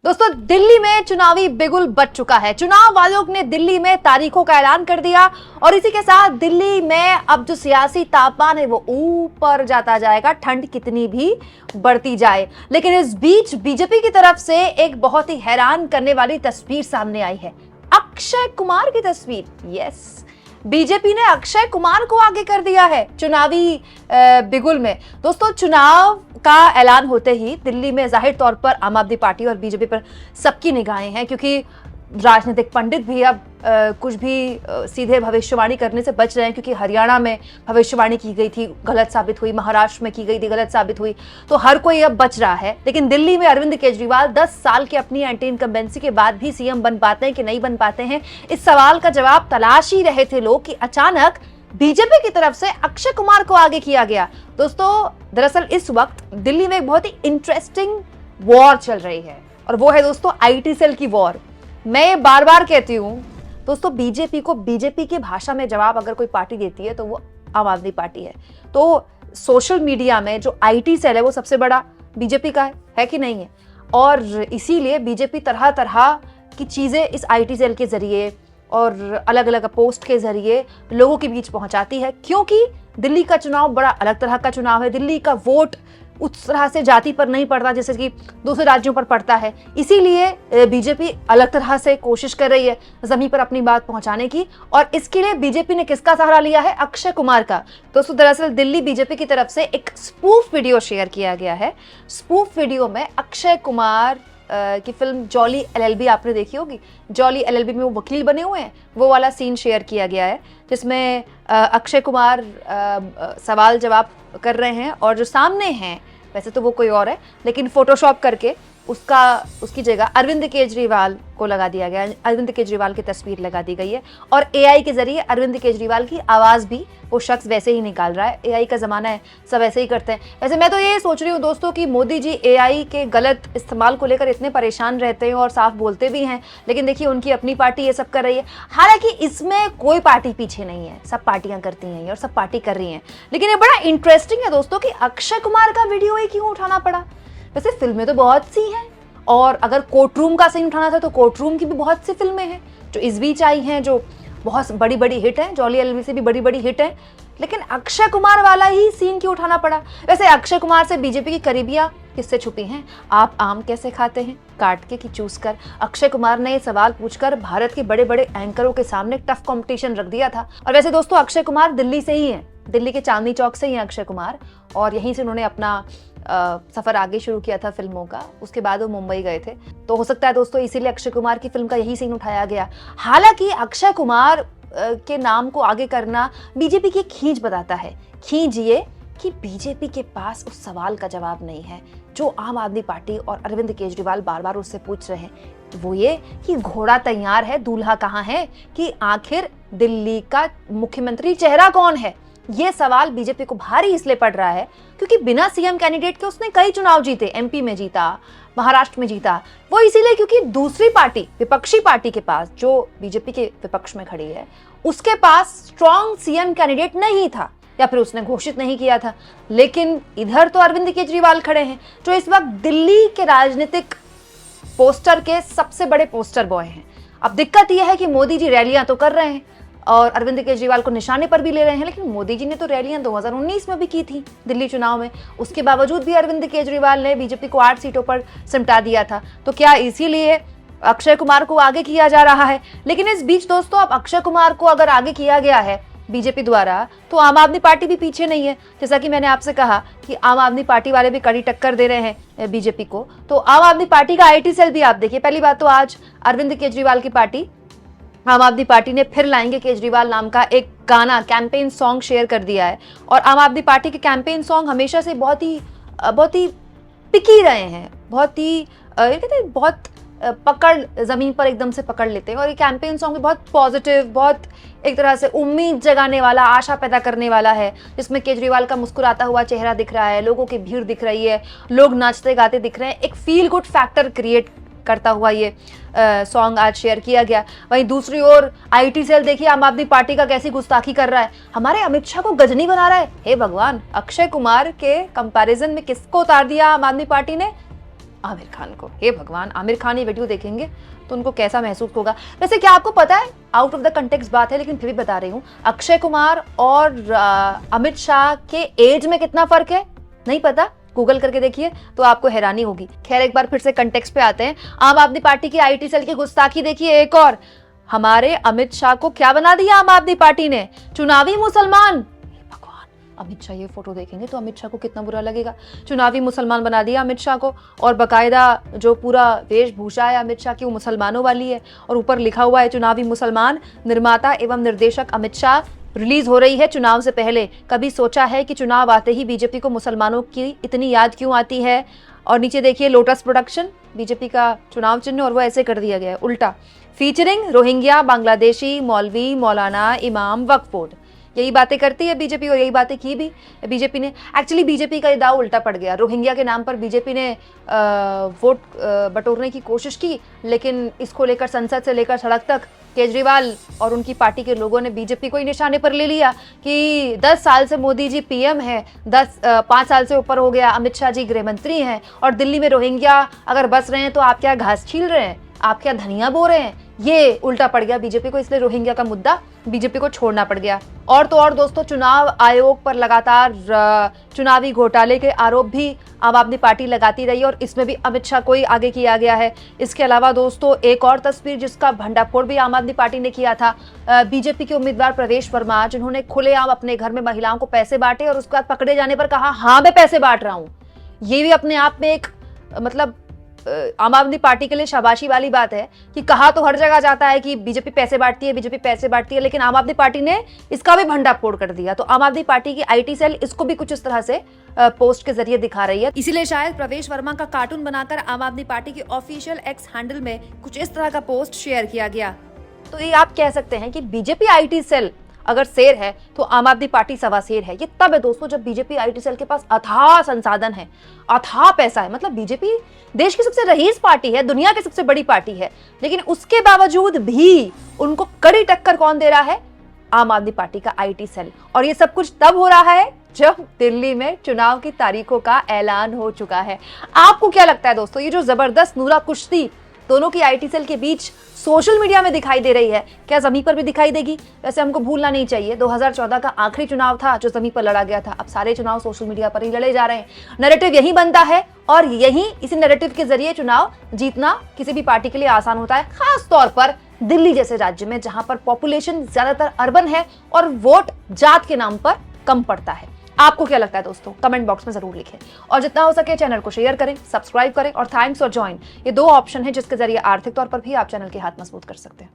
दोस्तों, दिल्ली में चुनावी बिगुल बज चुका है। चुनाव आयोग ने दिल्ली में तारीखों का ऐलान कर दिया और इसी के साथ दिल्ली में अब जो सियासी तापमान है वो ऊपर जाता जाएगा, ठंड कितनी भी बढ़ती जाए। लेकिन इस बीच बीजेपी की तरफ से एक बहुत ही हैरान करने वाली तस्वीर सामने आई है, अक्षय कुमार की तस्वीर। यस, बीजेपी ने अक्षय कुमार को आगे कर दिया है चुनावी बिगुल में। दोस्तों, चुनाव का ऐलान होते ही दिल्ली में जाहिर तौर पर आम आदमी पार्टी और बीजेपी पर सबकी निगाहें हैं, क्योंकि राजनीतिक पंडित भी अब कुछ भी सीधे भविष्यवाणी करने से बच रहे हैं, क्योंकि हरियाणा में भविष्यवाणी की गई थी, गलत साबित हुई, महाराष्ट्र में की गई थी, गलत साबित हुई, तो हर कोई अब बच रहा है। लेकिन दिल्ली में अरविंद केजरीवाल 10 साल की अपनी एंटी इनकम्बेंसी के बाद भी सीएम बन पाते हैं कि नहीं बन पाते हैं, इस सवाल का जवाब तलाश ही रहे थे लोग कि अचानक बीजेपी की तरफ से अक्षय कुमार को आगे किया गया। दोस्तों, दरअसल इस वक्त दिल्ली में एक बहुत ही इंटरेस्टिंग वॉर चल रही है और वो है दोस्तों आईटी सेल की वॉर। मैं बार बार कहती हूं दोस्तों, बीजेपी को बीजेपी की भाषा में जवाब अगर कोई पार्टी देती है तो वो आम आदमी पार्टी है। तो सोशल मीडिया में जो आईटी सेल है वो सबसे बड़ा बीजेपी का है कि नहीं है, और इसीलिए बीजेपी तरह तरह की चीजें इस आईटी सेल के जरिए और अलग अलग पोस्ट के जरिए लोगों के बीच पहुंचाती है, क्योंकि दिल्ली का चुनाव बड़ा अलग तरह का चुनाव है। दिल्ली का वोट उस तरह से जाति पर नहीं पड़ता जैसे कि दूसरे राज्यों पर पड़ता है, इसीलिए बीजेपी अलग तरह से कोशिश कर रही है जमीन पर अपनी बात पहुंचाने की। और इसके लिए बीजेपी ने किसका सहारा लिया है? अक्षय कुमार का। दोस्तों, दरअसल दिल्ली बीजेपी की तरफ से एक स्पूफ वीडियो शेयर किया गया है। स्पूफ वीडियो में अक्षय कुमार की फिल्म जॉली एलएलबी आपने देखी होगी, जॉली एलएलबी में वो वकील बने हुए हैं, वो वाला सीन शेयर किया गया है, जिसमें अक्षय कुमार सवाल जवाब कर रहे हैं और जो सामने हैं वैसे तो वो कोई और है, लेकिन फोटोशॉप करके उसकी जगह अरविंद केजरीवाल को लगा दिया गया, अरविंद केजरीवाल की तस्वीर लगा दी गई है और एआई के जरिए अरविंद केजरीवाल की आवाज़ भी वो शख्स वैसे ही निकाल रहा है। एआई का ज़माना है, सब ऐसे ही करते हैं। वैसे मैं तो ये सोच रही हूँ दोस्तों कि मोदी जी एआई के गलत इस्तेमाल को लेकर इतने परेशान रहते हैं और साफ बोलते भी हैं, लेकिन देखिए उनकी अपनी पार्टी ये सब कर रही है। हालांकि इसमें कोई पार्टी पीछे नहीं है, सब पार्टियां करती हैं और सब पार्टी कर रही हैं। लेकिन ये बड़ा इंटरेस्टिंग है दोस्तों कि अक्षय कुमार का वीडियो ही क्यों उठाना पड़ा। वैसे फिल्में तो बहुत सी हैं, और अगर कोर्ट रूम का सीन उठाना था तो कोर्ट रूम की भी बहुत सी फिल्में हैं जो इस बीच आई हैं, जो बहुत बड़ी बड़ी हिट हैं, जॉली एलएलबी से भी बड़ी बड़ी हिट है। लेकिन अक्षय कुमार वाला ही सीन क्यों उठाना पड़ा? वैसे अक्षय कुमार से बीजेपी की करीबियां किससे छुपी हैं? आप आम कैसे खाते हैं, काट के कि चूस कर? अक्षय कुमार ने ये सवाल पूछकर भारत के बड़े बड़े एंकरों के सामने टफ कंपटीशन रख दिया था। और वैसे दोस्तों, अक्षय कुमार दिल्ली से ही हैं, दिल्ली के चांदनी चौक से ही हैं अक्षय कुमार, और यहीं से उन्होंने अपना सफर आगे शुरू किया था फिल्मों का। उसके बाद वो मुंबई गए थे, तो हो सकता है दोस्तों इसीलिए अक्षय कुमार की फिल्म का यही सीन उठाया गया। हालांकि अक्षय कुमार के नाम को आगे करना बीजेपी की खींच बताता है। खींच ये कि बीजेपी के पास उस सवाल का जवाब नहीं है जो आम आदमी पार्टी और अरविंद केजरीवाल बार बार उससे पूछ रहे हैं, वो ये कि घोड़ा तैयार है, दूल्हा कहाँ है, कि आखिर दिल्ली का मुख्यमंत्री चेहरा कौन है। ये सवाल बीजेपी को भारी इसलिए पड़ रहा है क्योंकि बिना सीएम कैंडिडेट के उसने कई चुनाव जीते, एमपी में जीता, महाराष्ट्र में जीता। वो इसीलिए क्योंकि दूसरी पार्टी, विपक्षी पार्टी के पास, जो बीजेपी के विपक्ष में खड़ी है, उसके पास स्ट्रॉन्ग सीएम कैंडिडेट नहीं था या फिर उसने घोषित नहीं किया था। लेकिन इधर तो अरविंद केजरीवाल खड़े हैं जो इस वक्त दिल्ली के राजनीतिक पोस्टर के सबसे बड़े पोस्टर बॉय हैं। अब दिक्कत यह है कि मोदी जी रैलियां तो कर रहे हैं और अरविंद केजरीवाल को निशाने पर भी ले रहे हैं, लेकिन मोदी जी ने तो रैलियां 2019 में भी की थी दिल्ली चुनाव में। उसके बावजूद भी अरविंद केजरीवाल ने बीजेपी को 8 सीटों पर सिमटा दिया था। तो क्या इसीलिए अक्षय कुमार को आगे किया जा रहा है? लेकिन इस बीच दोस्तों, अब अक्षय कुमार को अगर आगे किया गया है बीजेपी द्वारा, तो आम आदमी पार्टी भी पीछे नहीं है। जैसा कि मैंने आपसे कहा कि आम आदमी पार्टी वाले भी कड़ी टक्कर दे रहे हैं बीजेपी को, तो आम आदमी पार्टी का आईटी सेल भी आप देखिए। पहली बात तो आज अरविंद केजरीवाल की पार्टी, आम आदमी पार्टी ने फिर लाएंगे केजरीवाल नाम का एक गाना, कैंपेन सॉन्ग शेयर कर दिया है। और आम आदमी पार्टी के कैंपेन सॉन्ग हमेशा से बहुत ही पिकी रहे हैं, बहुत पकड़, जमीन पर एकदम से पकड़ लेते हैं। और ये कैंपेन सॉन्ग भी बहुत पॉजिटिव, बहुत एक तरह से उम्मीद जगाने वाला, आशा पैदा करने वाला है, जिसमें केजरीवाल का मुस्कुराता हुआ चेहरा दिख रहा है, लोगों की भीड़ दिख रही है, लोग नाचते गाते दिख रहे हैं। एक फील गुड फैक्टर क्रिएट करता हुआ ये सॉन्ग आज शेयर किया गया। वहीं दूसरी ओर आईटी सेल देखिए आम आदमी पार्टी का कैसी गुस्ताखी कर रहा है, हमारे अमित शाह को गजनी बना रहा है। हे भगवान, अक्षय कुमार के कंपैरिजन में किसको उतार दिया आम आदमी पार्टी ने? आमिर खान को। हे भगवान, आमिर खान ये वीडियो देखेंगे तो उनको कैसा महसूस होगा। वैसे क्या आपको पता है, आउट ऑफ द कंटेक्स्ट बात है लेकिन फिर भी बता रही हूँ, अक्षय कुमार और अमित शाह के एज में कितना फर्क है? नहीं पता? गूगल करके देखिए तो आपको हैरानी होगी। खैर, एक बार फिर से कंटेक्स्ट पे आते हैं। आम आदमी पार्टी की आईटी सेल की गुस्ताखी देखिए एक और। हमारे अमित शाह को क्या बना दिया आम आदमी पार्टी ने? चुनावी मुसलमान। अमित शाह ये फोटो देखेंगे तो अमित शाह को कितना बुरा लगेगा। चुनावी मुसलमान बना दिया अमित शाह को, और बकायदा जो पूरा वेशभूषा है अमित शाह की वो मुसलमानों वाली है, और ऊपर लिखा हुआ है चुनावी मुसलमान। निर्माता एवं निर्देशक अमित शाह। रिलीज हो रही है चुनाव से पहले। कभी सोचा है कि चुनाव आते ही बीजेपी को मुसलमानों की इतनी याद क्यों आती है? और नीचे देखिए लोटस प्रोडक्शन, बीजेपी का चुनाव चिन्ह, और वो ऐसे कर दिया गया है उल्टा। फीचरिंग रोहिंग्या, बांग्लादेशी, मौलवी, मौलाना, इमाम, वक्फ बोर्ड। यही बातें करती है बीजेपी, और यही बातें की भी बीजेपी ने। एक्चुअली बीजेपी का ये दाव उल्टा पड़ गया। रोहिंग्या के नाम पर बीजेपी ने वोट बटोरने की कोशिश की, लेकिन इसको लेकर संसद से लेकर सड़क तक केजरीवाल और उनकी पार्टी के लोगों ने बीजेपी को ही निशाने पर ले लिया कि 10 साल से मोदी जी पीएम है, 5 साल से ऊपर हो गया अमित शाह जी गृह मंत्री हैं, और दिल्ली में रोहिंग्या अगर बस रहे हैं तो आप क्या घास छील रहे हैं, आप क्या धनिया बो रहे हैं? ये उल्टा पड़ गया बीजेपी को, इसलिए रोहिंग्या का मुद्दा बीजेपी को छोड़ना पड़ गया। और तो और दोस्तों, चुनाव आयोग पर लगातार चुनावी घोटाले के आरोप भी आम आदमी पार्टी लगाती रही, और इसमें भी अमित शाह को ही आगे किया गया है। इसके अलावा दोस्तों, एक और तस्वीर जिसका भंडाफोड़ भी आम आदमी पार्टी ने किया था, बीजेपी के उम्मीदवार प्रवेश वर्मा, जिन्होंने खुलेआम अपने घर में महिलाओं को पैसे बांटे और उसके बाद पकड़े जाने पर कहा हाँ मैं पैसे बांट रहा हूं। ये भी अपने आप में एक मतलब आम आदमी पार्टी के लिए शाबाशी वाली बात है कि कहा तो हर जगह जाता है कि बीजेपी पैसे बांटती है, बीजेपी पैसे बांटती है, लेकिन आम आदमी पार्टी ने इसका भी भंडाफोड़ कर दिया। तो आम आदमी पार्टी की आईटी सेल इसको भी कुछ इस तरह से पोस्ट के जरिए दिखा रही है। इसीलिए शायद प्रवेश वर्मा का कार्टून बनाकर आम आदमी पार्टी की ऑफिशियल एक्स हैंडल में कुछ इस तरह का पोस्ट शेयर किया गया। तो ये आप कह सकते हैं कि बीजेपी आईटी सेल अगर शेर है तो आम आदमी पार्टी सवा शेर है। ये तब है दोस्तों जब बीजेपी आईटी सेल के पास अथाह संसाधन है, अथाह पैसा है। मतलब बीजेपी देश की सबसे रईस पार्टी है, दुनिया की सबसे बड़ी पार्टी है, लेकिन उसके बावजूद भी उनको कड़ी टक्कर कौन दे रहा है? आम आदमी पार्टी का आईटी सेल। और ये सब कुछ तब हो रहा है जब दिल्ली में चुनाव की तारीखों का ऐलान हो चुका है। आपको क्या लगता है दोस्तों, ये जो जबरदस्त नूरा कुश्ती दोनों की आईटी सेल के बीच सोशल मीडिया में दिखाई दे रही है, क्या जमीन पर भी दिखाई देगी? वैसे हमको भूलना नहीं चाहिए 2014 का आखिरी चुनाव था जो जमीन पर लड़ा गया था। अब सारे चुनाव सोशल मीडिया पर ही लड़े जा रहे हैं। नैरेटिव यही बनता है, और यही इसी नैरेटिव के जरिए चुनाव जीतना किसी भी पार्टी के लिए आसान होता है, खास तौर पर दिल्ली जैसे राज्य में जहां पर पॉपुलेशन ज्यादातर अर्बन है और वोट जात के नाम पर कम पड़ता है। आपको क्या लगता है दोस्तों? कमेंट बॉक्स में जरूर लिखें, और जितना हो सके चैनल को शेयर करें, सब्सक्राइब करें, और थैंक्स और ज्वाइन, ये 2 ऑप्शन है जिसके जरिए आर्थिक तौर पर भी आप चैनल के हाथ मजबूत कर सकते हैं।